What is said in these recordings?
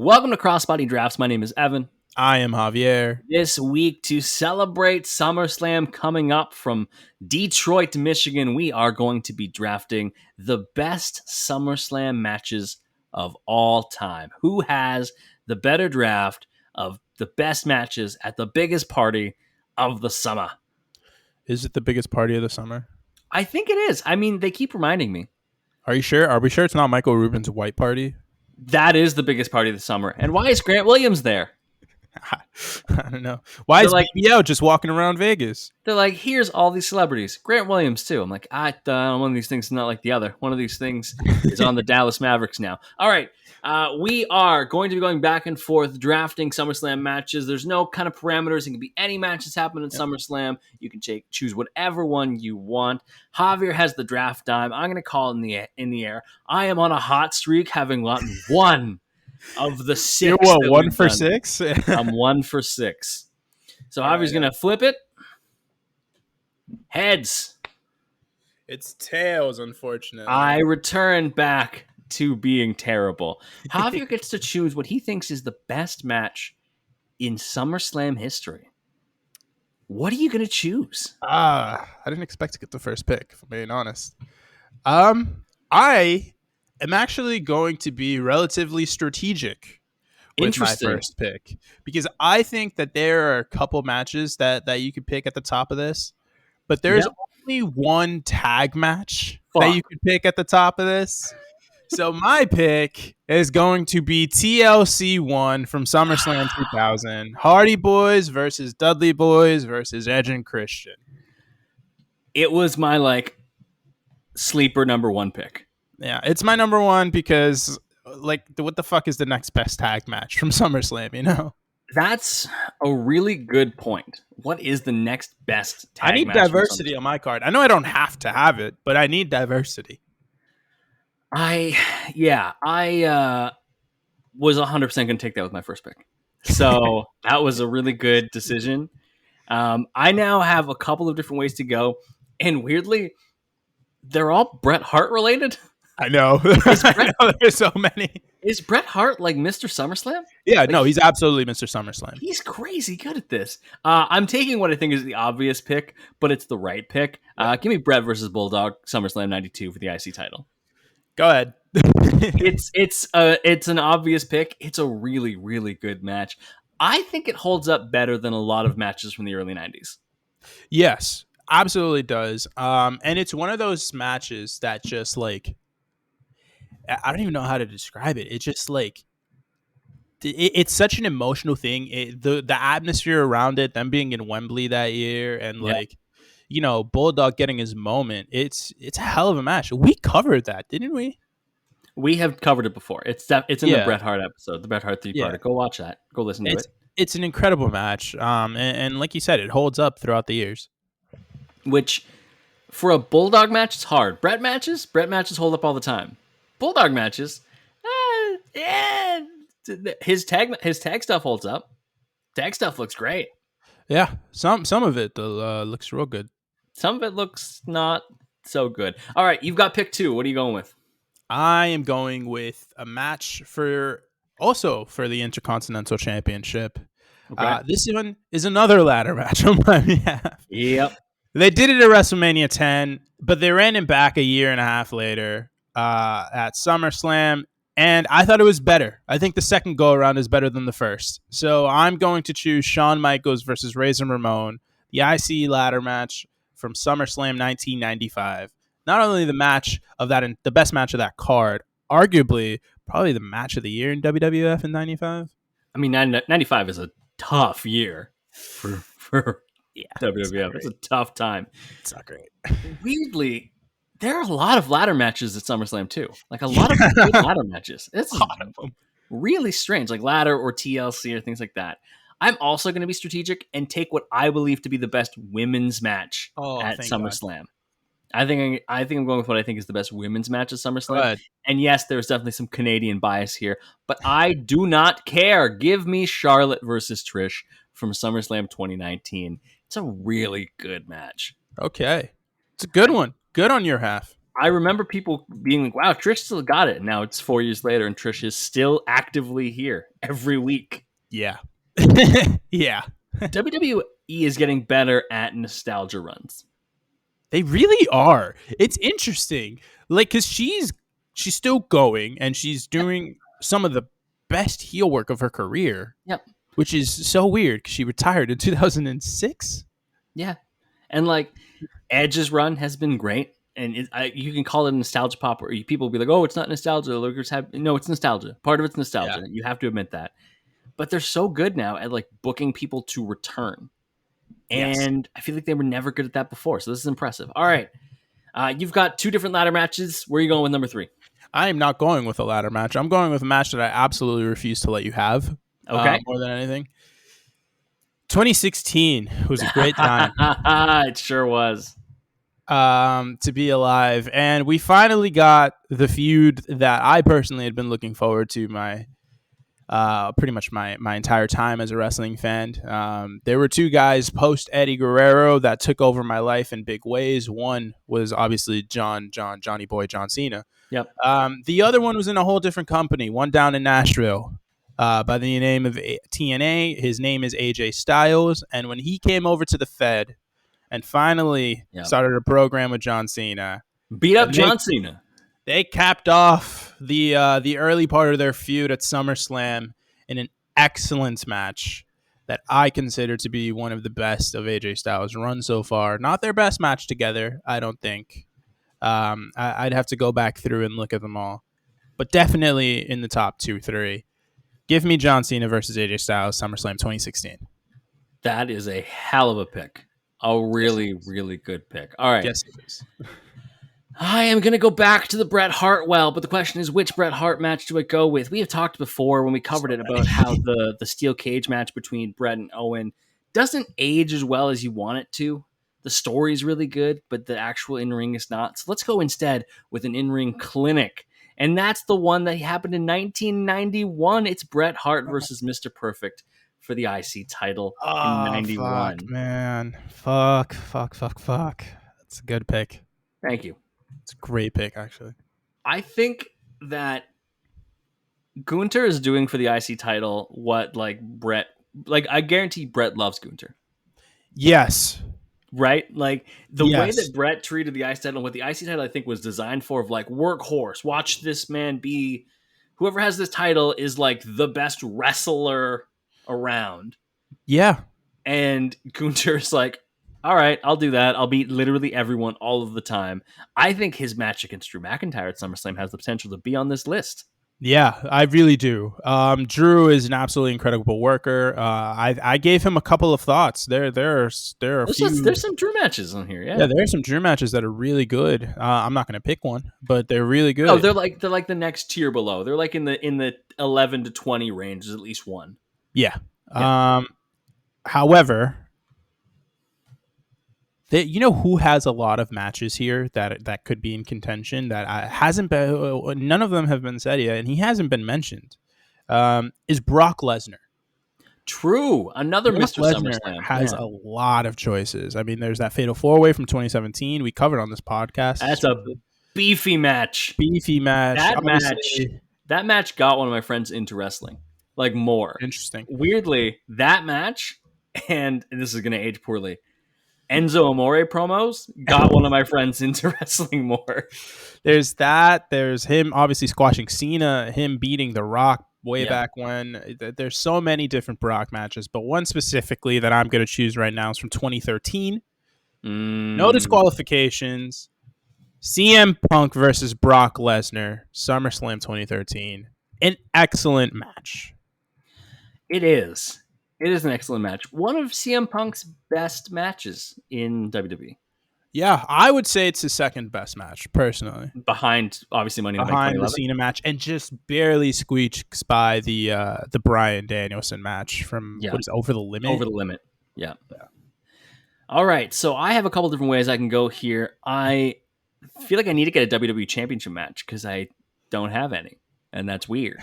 Welcome to Crossbody Drafts. My name is Evan. I am Javier. This week, to celebrate SummerSlam coming up from Detroit, Michigan, we are going to be drafting the best SummerSlam matches of all time. Who has the better draft of the best matches at the biggest party of the summer? Is it the biggest party of the summer? I think it is. I mean, they keep reminding me. Are you sure? Are we sure it's not Michael Rubin's white party? That is the biggest party of the summer. And why is Grant Williams there? I don't know. Why is like BBL just walking around Vegas? They're like, here's all these celebrities. Grant Williams, too. I'm like, one of these things is not like the other. One of these things is on the Dallas Mavericks now. All right. We are going to be going back and forth drafting SummerSlam matches. There's no kind of parameters. It can be any match that's happened in SummerSlam. You can choose whatever one you want. Javier has the draft dime. I'm going to call it in the air. I am on a hot streak, having gotten one of the six. You're what, 1 for 6? I'm 1 for 6. So Javier's going to flip it. Heads. It's tails, unfortunately. I return back to being terrible. Javier gets to choose what he thinks is the best match in SummerSlam history. What are you going to choose? I didn't expect to get the first pick, if I'm being honest. I am actually going to be relatively strategic with my first pick, because I think that there are a couple matches that you could pick at the top of this, but there's only one tag match that you could pick at the top of this. So my pick is going to be TLC 1 from SummerSlam 2000. Hardy Boys versus Dudley Boys versus Edge and Christian. It was my sleeper number 1 pick. Yeah, it's my number 1 because what the fuck is the next best tag match from SummerSlam, you know? That's a really good point. What is the next best tag match? I need diversity on my card. I know I don't have to have it, but I need diversity. I was 100% going to take that with my first pick. So that was a really good decision. I now have a couple of different ways to go. And weirdly, they're all Bret Hart related. I know. There's so many. Is Bret Hart like Mr. SummerSlam? Yeah, no, he's absolutely Mr. SummerSlam. He's crazy good at this. I'm taking what I think is the obvious pick, but it's the right pick. Give me Bret versus Bulldog, SummerSlam 92 for the IC title. Go ahead. It's an obvious pick. It's a really, really good match. I think it holds up better than a lot of matches from the early 90s. Yes, absolutely does. And it's one of those matches that just I don't even know how to describe it. It's just it's such an emotional thing. The atmosphere around it, them being in Wembley that year, and Bulldog getting his moment. It's a hell of a match. We covered that, didn't we? We have covered it before. It's in the Bret Hart episode, the Bret Hart 3-parter. Yeah. Go watch that. Go listen to it. It's an incredible match. And like you said, it holds up throughout the years. Which, for a Bulldog match, it's hard. Bret matches hold up all the time. Bulldog matches, his tag stuff holds up. Tag stuff looks great. Yeah, some of it looks real good. Some of it looks not so good. All right, you've got pick 2. What are you going with? I am going with a match for the Intercontinental Championship. Okay. This one is another ladder match on my behalf. Yep. They did it at WrestleMania 10, but they ran it back a year and a half later at SummerSlam, and I thought it was better. I think the second go-around is better than the first. So I'm going to choose Shawn Michaels versus Razor Ramon, the IC ladder match from SummerSlam 1995. Not only the match of that, the best match of that card, arguably probably the match of the year in WWF in 95. I mean, 95 is a tough year for WWF. It's a tough time. It's not great. Weirdly, there are a lot of ladder matches at SummerSlam too. Like a lot of good ladder matches. It's a lot of them. Really strange, like ladder or TLC or things like that. I'm also going to be strategic and take what I believe to be the best women's match at SummerSlam. God. I think I'm going with what I think is the best women's match at SummerSlam. And yes, there's definitely some Canadian bias here, but I do not care. Give me Charlotte versus Trish from SummerSlam 2019. It's a really good match. Okay. It's a good one. Good on your half. I remember people being like, wow, Trish still got it. Now it's 4 years later and Trish is still actively here every week. Yeah. Yeah. WWE is getting better at nostalgia runs. They really are. It's interesting. Like, because she's still going and she's doing some of the best heel work of her career. Yep. Which is so weird because she retired in 2006. Yeah. And like Edge's run has been great. And you can call it a nostalgia pop, or people will be like, oh, it's not nostalgia. No, it's nostalgia. Part of it's nostalgia. Yeah. You have to admit that. But they're so good now at like booking people to return. And yes. I feel like they were never good at that before. So this is impressive. All right. You've got 2 different ladder matches. Where are you going with number 3? I am not going with a ladder match. I'm going with a match that I absolutely refuse to let you have. Okay. More than anything. 2016 was a great time. It sure was. To be alive. And we finally got the feud that I personally had been looking forward to pretty much my entire time as a wrestling fan. There were 2 guys post Eddie Guerrero that took over my life in big ways. One was obviously Johnny Boy John Cena. Yep. The other one was in a whole different company, one down in Nashville. By the name of TNA. His name is AJ Styles. And when he came over to the Fed and finally started a program with John Cena. Beat up John Cena. They capped off the early part of their feud at SummerSlam in an excellent match that I consider to be one of the best of AJ Styles' run so far. Not their best match together, I don't think. I'd have to go back through and look at them all. But definitely in the top 2, 3. Give me John Cena versus AJ Styles, SummerSlam 2016. That is a hell of a pick. A really, really good pick. All right. Yes, it is. I am going to go back to the Bret Hart well, but the question is, which Bret Hart match do I go with? We have talked before when we covered it about how the steel cage match between Bret and Owen doesn't age as well as you want it to. The story's really good, but the actual in-ring is not. So let's go instead with an in-ring clinic. And that's the one that happened in 1991. It's Bret Hart versus Mr. Perfect for the IC title in 91. Fuck, man. Fuck. That's a good pick. Thank you. It's a great pick, actually. I think that Gunther is doing for the IC title what like Bret, like I guarantee Bret loves Gunther. Yes. Right? Like the way that Bret treated the IC title, and what the IC title I think was designed for, of like workhorse, watch this man be, whoever has this title is like the best wrestler around. Yeah. And Gunther's like, all right, I'll do that. I'll beat literally everyone all of the time. I think his match against Drew McIntyre at SummerSlam has the potential to be on this list. Yeah, I really do. Drew is an absolutely incredible worker. I gave him a couple of thoughts. There's some Drew matches on here. Yeah, there are some Drew matches that are really good. I'm not going to pick one, but they're really good. Oh, they're like the next tier below. They're like in the 11 to 20 range. There's at least one. Yeah. However, you know who has a lot of matches here that could be in contention that hasn't been, none of them have been said yet, and he hasn't been mentioned, is Brock Lesnar. True. Another Brock Mr. Lesnar SummerSlam. has a lot of choices. I mean, there's that Fatal 4-Way from 2017 we covered on this podcast. That's a beefy match. That match got one of my friends into wrestling. Like more. Interesting. Weirdly, that match, and this is going to age poorly, Enzo Amore promos got one of my friends into wrestling more. There's that. There's him obviously squashing Cena, him beating The Rock way back when. There's so many different Brock matches, but one specifically that I'm going to choose right now is from 2013. No disqualifications. CM Punk versus Brock Lesnar, SummerSlam 2013. An excellent match. It is. It is an excellent match. One of CM Punk's best matches in WWE. Yeah, I would say it's his second best match, personally. Behind, obviously, Money in the Bank 2011. Behind the Cena match, and just barely squeaks by the Bryan Danielson match from what is Over the Limit? Over the Limit, yeah. All right, so I have a couple different ways I can go here. I feel like I need to get a WWE Championship match because I don't have any, and that's weird.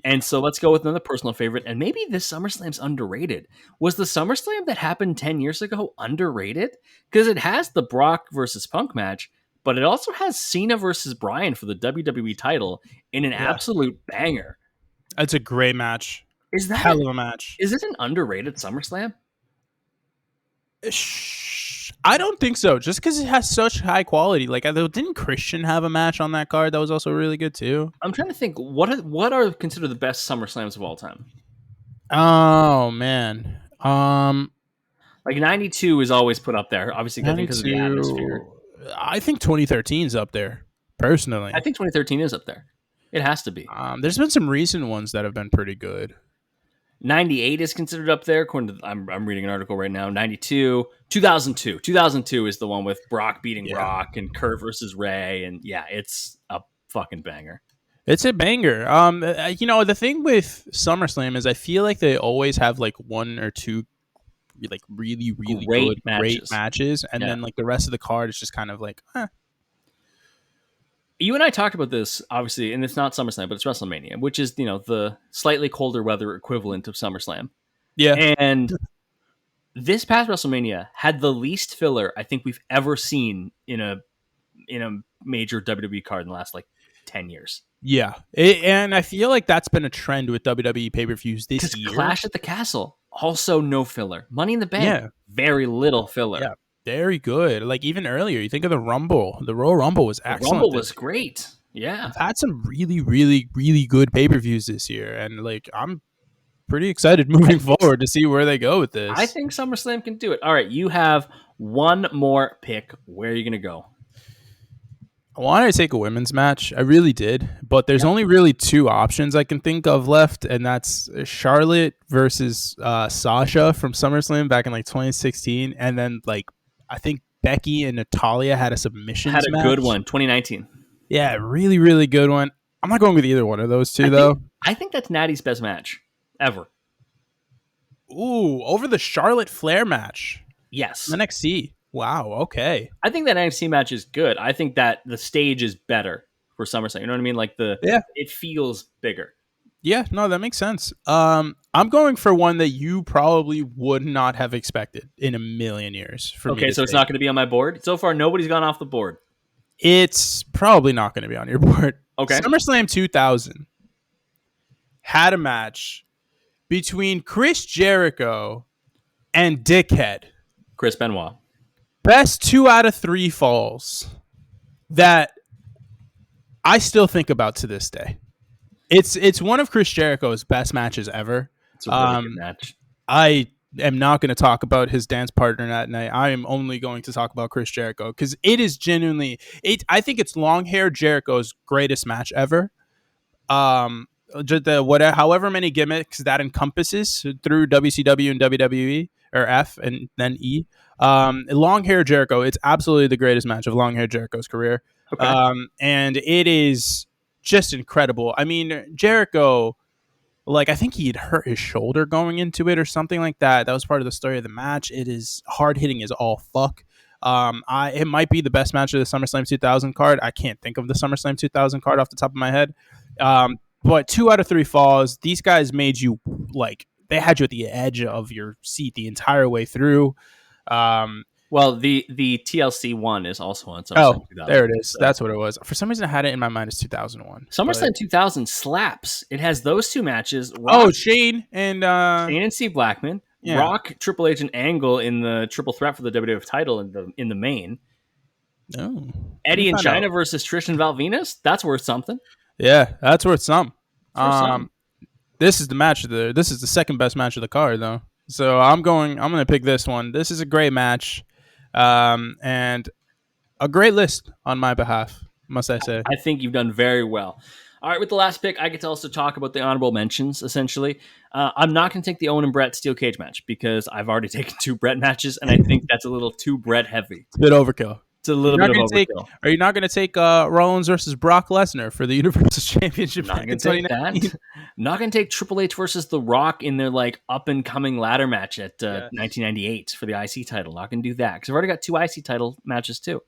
And so let's go with another personal favorite. And maybe this SummerSlam's underrated. Was the SummerSlam that happened 10 years ago underrated? Because it has the Brock versus Punk match, but it also has Cena versus Bryan for the WWE title in an absolute banger. It's a great match. Is that hell of a match? Is it an underrated SummerSlam? I don't think so. Just because it has such high quality. Like, didn't Christian have a match on that card that was also really good too? I'm trying to think. What are considered the best SummerSlams of all time? Oh man, like 92 is always put up there, obviously because of the atmosphere. I think 2013 is up there. Personally, I think 2013 is up there. It has to be. There's been some recent ones that have been pretty good. 98 is considered up there. According to, I'm reading an article right now. 92, 2002. 2002 is the one with Brock beating Rock and Kurt versus Ray, and it's a fucking banger. It's a banger. The thing with SummerSlam is I feel like they always have like one or two like really great matches, and then like the rest of the card is just kind of like, You and I talked about this, obviously, and it's not SummerSlam, but it's WrestleMania, which is, the slightly colder weather equivalent of SummerSlam. Yeah. And this past WrestleMania had the least filler I think we've ever seen in a major WWE card in the last, 10 years. Yeah. And I feel like that's been a trend with WWE pay-per-views this year. Clash at the Castle, also no filler. Money in the Bank, very little filler. Yeah. Very good. Like even earlier, you think of the Rumble. The Royal Rumble was excellent. The Rumble was great. Yeah. I've had some really, really, really good pay-per-views this year. And I'm pretty excited moving forward to see where they go with this. I think SummerSlam can do it. All right. You have one more pick. Where are you going to go? I wanted to take a women's match. I really did. But there's only really two options I can think of left. And that's Charlotte versus Sasha from SummerSlam back in 2016. And then I think Becky and Natalya had a submission match. Had a good one, 2019. Yeah, really, really good one. I'm not going with either one of those two, though. I think that's Natty's best match ever. Ooh, over the Charlotte Flair match. Yes. NXT. Wow, okay. I think that NXT match is good. I think that the stage is better for SummerSlam. You know what I mean? It feels bigger. Yeah, no, that makes sense. I'm going for one that you probably would not have expected in a million years. Okay, so it's not going to be on my board? So far, nobody's gone off the board. It's probably not going to be on your board. Okay. SummerSlam 2000 had a match between Chris Jericho and Dickhead. Chris Benoit. Best 2 out of 3 falls that I still think about to this day. It's one of Chris Jericho's best matches ever. It's a really good match. I am not going to talk about his dance partner that night. I am only going to talk about Chris Jericho because it is genuinely. I think it's long hair Jericho's greatest match ever. However many gimmicks that encompasses through WCW and WWE or F and then E. Long hair Jericho. It's absolutely the greatest match of long hair Jericho's career. Okay. And it is just incredible. I mean, Jericho, I think he had hurt his shoulder going into it or something like that. That was part of the story of the match. It is hard hitting as all fuck. It might be the best match of the SummerSlam 2000 card. I can't think of the SummerSlam 2000 card off the top of my head. But 2 out of 3 falls. These guys made you they had you at the edge of your seat the entire way through. Well, the TLC one is also on SummerSlam 2000. There it is. So. That's what it was. For some reason, I had it in my mind as 2001. SummerSlam 2000 slaps. It has those two matches. Shane and Steve Blackman. Yeah. Rock, Triple H, and Angle in the triple threat for the WWF title in the main. Oh, Eddie and China versus Trish and Val Venus. That's worth something. Yeah, that's worth some. This is the match this is the second best match of the card, though. So I'm going to pick this one. This is a great match. And a great list on my behalf, must I say. I think you've done very well. All right, with the last pick, I get to also talk about the honorable mentions, essentially. I'm not going to take the Owen and Brett steel cage match because I've already taken 2 Brett matches, and I think that's a little too Brett heavy. It's a bit overkill. It's a little bit of overkill. Are you not going to take Rollins versus Brock Lesnar for the Universal Championship? Not going to take that. Not going to take Triple H versus The Rock in their up and coming ladder match at 1998 for the IC title. Not going to do that because I've already got 2 IC title matches too.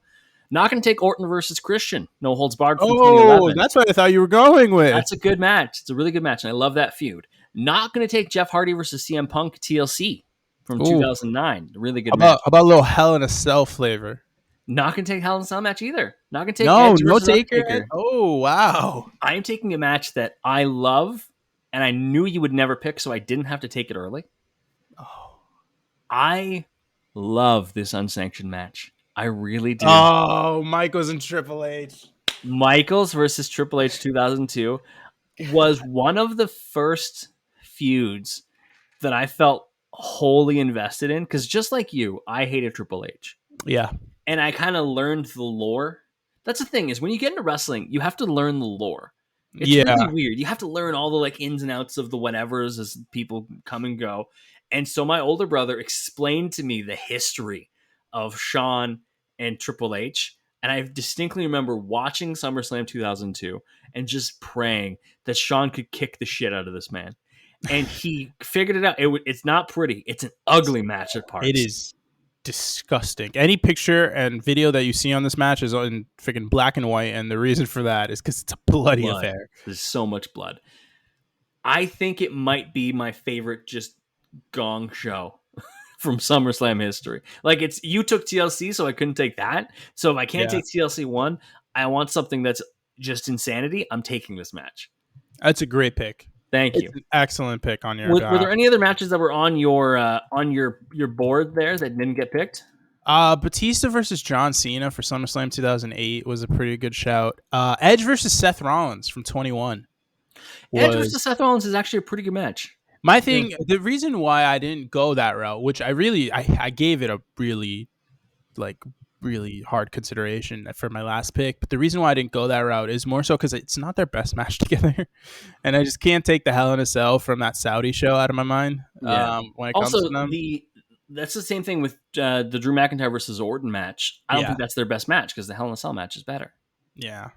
Not going to take Orton versus Christian. No holds barred. From 2011. That's what I thought you were going with. That's a good match. It's a really good match, and I love that feud. Not going to take Jeff Hardy versus CM Punk TLC from 2009. A really good match. How about a little Hell in a Cell flavor? Not going to take Hell in a Cell match either. Not going to take Edge versus Undertaker. Oh, wow. I am taking a match that I love, and I knew you would never pick, so I didn't have to take it early. Oh. I love this unsanctioned match. I really do. Oh, Michaels and Triple H. Michaels versus Triple H 2002 was one of the first feuds that I felt wholly invested in, because just like you, I hated Triple H. Yeah. And I kind of learned the lore. That's the thing, is when you get into wrestling, you have to learn the lore. It's really weird. You have to learn all the like ins and outs of the whatevers as people come and go. And so my older brother explained to me the history of Shawn and Triple H. And I distinctly remember watching SummerSlam 2002 and just praying that Shawn could kick the shit out of this man. And he figured it out. It's not pretty. It's an ugly match at parts. It is disgusting. Any picture and video that you see on this match is in freaking black and white. And the reason for that is because it's a bloody affair. There's so much blood. I think it might be my favorite just gong show from SummerSlam history. Like, it's, you took TLC, so I couldn't take that. So if I can't take TLC 1, I want something that's just insanity. I'm taking this match. That's a great pick. Thank you. An excellent pick on your. Were there any other matches that were on your board there that didn't get picked? Batista versus John Cena for SummerSlam 2008 was a pretty good shout. Edge versus Seth Rollins from 21. Edge versus Seth Rollins is actually a pretty good match. My thing, the reason why I didn't go that route, which I gave it a really hard consideration for my last pick, but the reason why I didn't go that route is more so because it's not their best match together, and I just can't take the Hell in a Cell from that Saudi show out of my mind. Yeah. When it comes to them. That's the same thing with the Drew McIntyre versus Orton match. I don't think that's their best match because the Hell in a Cell match is better. Yeah.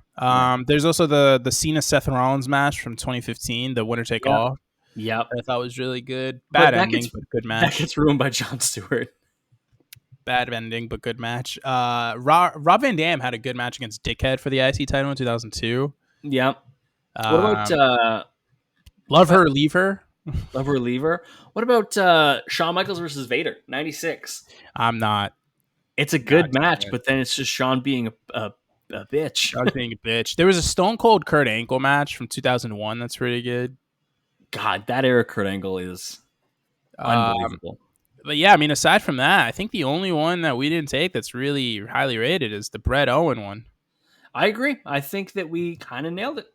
There's also the Cena Seth Rollins match from 2015, the winner take all. Yep. I thought was really good. Bad ending, but good match. That gets ruined by Jon Stewart. Bad ending, but good match. Rob Van Dam had a good match against Dickhead for the IC title in 2002. Yep. What about Love Her, Leave Her? Love Her, Leave Her. What about Shawn Michaels versus Vader, 96? I'm not. It's a good match, but then it's just Shawn being a bitch. Shawn being a bitch. There was a Stone Cold Kurt Angle match from 2001 that's pretty good. God, that era Kurt Angle is unbelievable. But yeah, I mean, aside from that, I think the only one that we didn't take that's really highly rated is the Bret Owen one. I agree. I think that we kind of nailed it.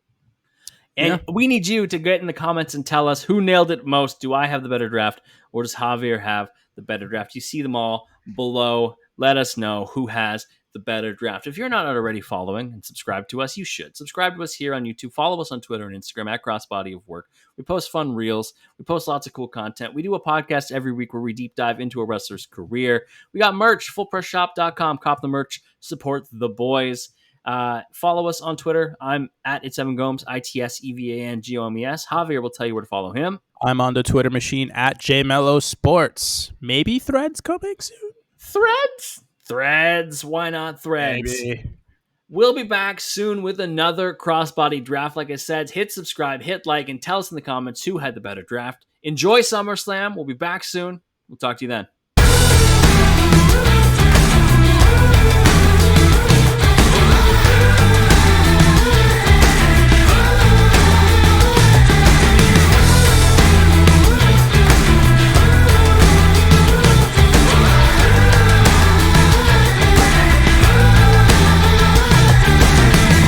And we need you to get in the comments and tell us who nailed it most. Do I have the better draft, or does Javier have the better draft? You see them all below. Let us know who has the better draft. If you're not already following and subscribe to us, you should. Subscribe to us here on YouTube. Follow us on Twitter and Instagram at Crossbody of Work. We post fun reels. We post lots of cool content. We do a podcast every week where we deep dive into a wrestler's career. We got merch, fullpressshop.com. Cop the merch. Support the boys. Follow us on Twitter. I'm at It's7Gomes, ITSEVANGOMES. Javier will tell you where to follow him. I'm on the Twitter machine at JMelloSports. Maybe Threads coming soon. Threads. Why not Threads? Maybe. We'll be back soon with another Crossbody draft. Like I said, hit subscribe, hit like, and tell us in the comments who had the better draft. Enjoy SummerSlam. We'll be back soon. We'll talk to you then.